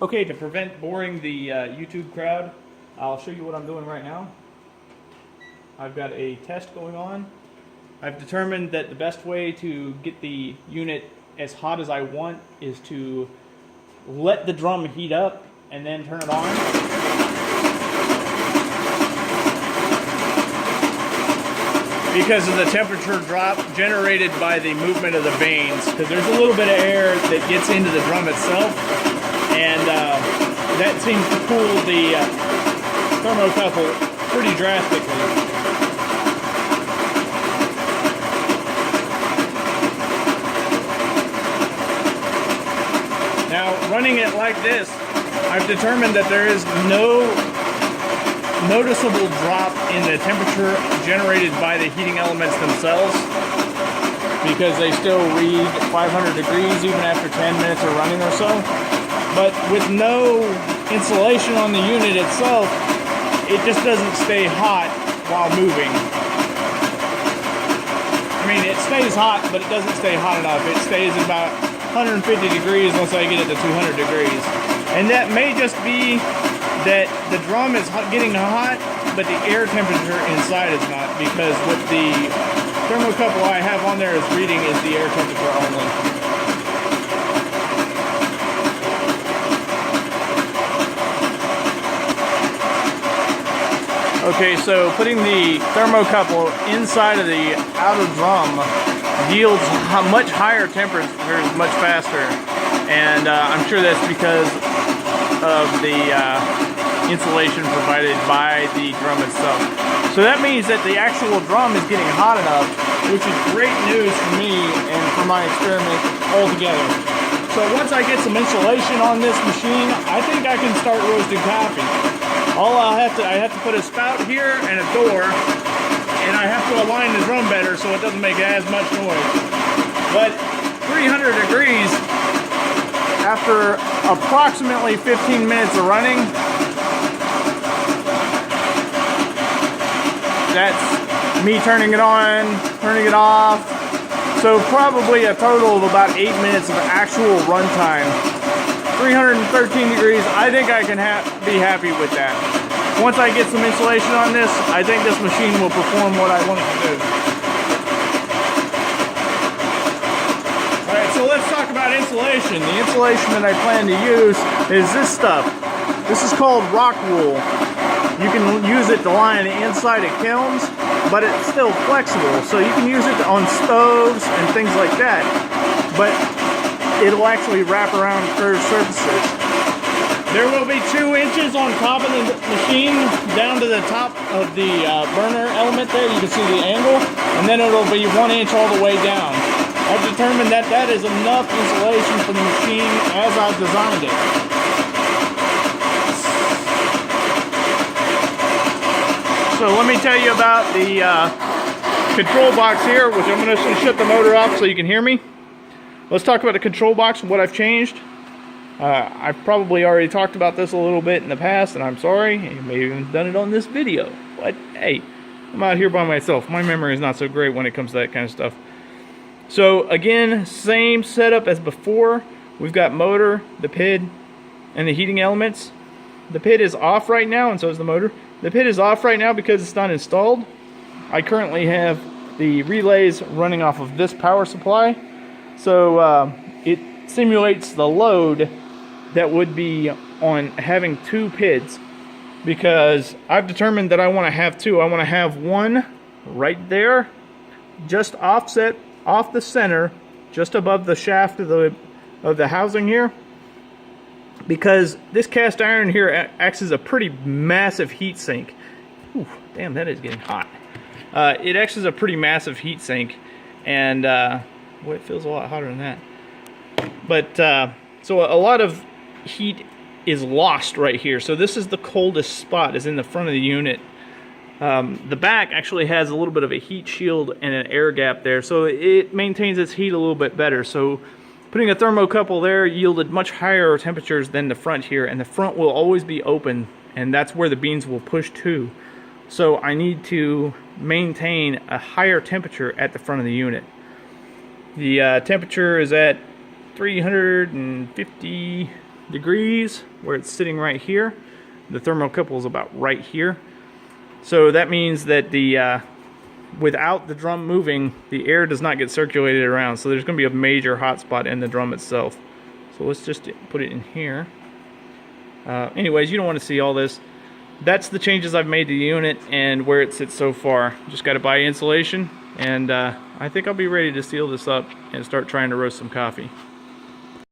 Okay, to prevent boring the YouTube crowd, I'll show you what I'm doing right now. I've got a test going on. I've determined that the best way to get the unit as hot as I want is to let the drum heat up and then turn it on. Because of the temperature drop generated by the movement of the vanes, because there's a little bit of air that gets into the drum itself, and that seems to cool the thermocouple pretty drastically. Now, running it like this, I've determined that there is no noticeable drop in the temperature generated by the heating elements themselves, because they still read 500 degrees even after 10 minutes of running or so. But with no insulation on the unit itself, it just doesn't stay hot while moving. I mean, it stays hot, but it doesn't stay hot enough. It stays at about 150 degrees once I get it to 200 degrees. And that may just be that the drum is getting hot, but the air temperature inside is not, because what the thermocouple I have on there is reading is the air temperature only. Okay, so putting the thermocouple inside of the outer drum yields much higher temperatures much faster, and I'm sure that's because of the insulation provided by the drum itself. So that means that the actual drum is getting hot enough, which is great news for me and for my experiment altogether. So once I get some insulation on this machine, I think I can start roasting coffee. I have to put a spout here and a door, and I have to align the drum better so it doesn't make as much noise. But 300 degrees after approximately 15 minutes of running, that's me turning it on, turning it off. So probably a total of about 8 minutes of actual run time. 313 degrees, I think I can be happy with that. Once I get some insulation on this, I think this machine will perform what I want it to do. Alright, so let's talk about insulation. The insulation that I plan to use is this stuff. This is called rock wool. You can use it to line the inside of kilns, but it's still flexible, so you can use it on stoves and things like that. But it'll actually wrap around curved surfaces. There will be 2 inches on top of the machine down to the top of the burner element there. You can see the angle, and then it'll be 1 inch all the way down. I've determined that that is enough insulation for the machine as I've designed it. So let me tell you about the control box here, which I'm going to shut the motor off so you can hear me. Let's talk about the control box and what I've changed. I've probably already talked about this a little bit in the past, and I'm sorry. I may have even done it on this video. But hey, I'm out here by myself. My memory is not so great when it comes to that kind of stuff. So again, same setup as before. We've got motor, the PID, and the heating elements. The PID is off right now, and so is the motor. The PID is off right now because it's not installed. I currently have the relays running off of this power supply. So it simulates the load that would be on having 2 PIDs, because I've determined that I want to have 2. I want to have one right there, just offset off the center, just above the shaft of the housing here, because this cast iron here acts as a pretty massive heat sink. Ooh, damn, that is getting hot. It acts as a pretty massive heat sink, and well, it feels a lot hotter than that. But so a lot of heat is lost right here. So this is the coldest spot, is in the front of the unit. The back actually has a little bit of a heat shield and an air gap there, so it maintains its heat a little bit better. So putting a thermocouple there yielded much higher temperatures than the front here, and the front will always be open, and that's where the beans will push to. So I need to maintain a higher temperature at the front of the unit. The temperature is at 350 degrees where it's sitting right here. The thermocouple is about right here. So that means that the without the drum moving, the air does not get circulated around. So there's going to be a major hot spot in the drum itself. So let's just put it in here. Anyways, you don't want to see all this. That's the changes I've made to the unit and where it sits so far. Just got to buy insulation, and I think I'll be ready to seal this up and start trying to roast some coffee.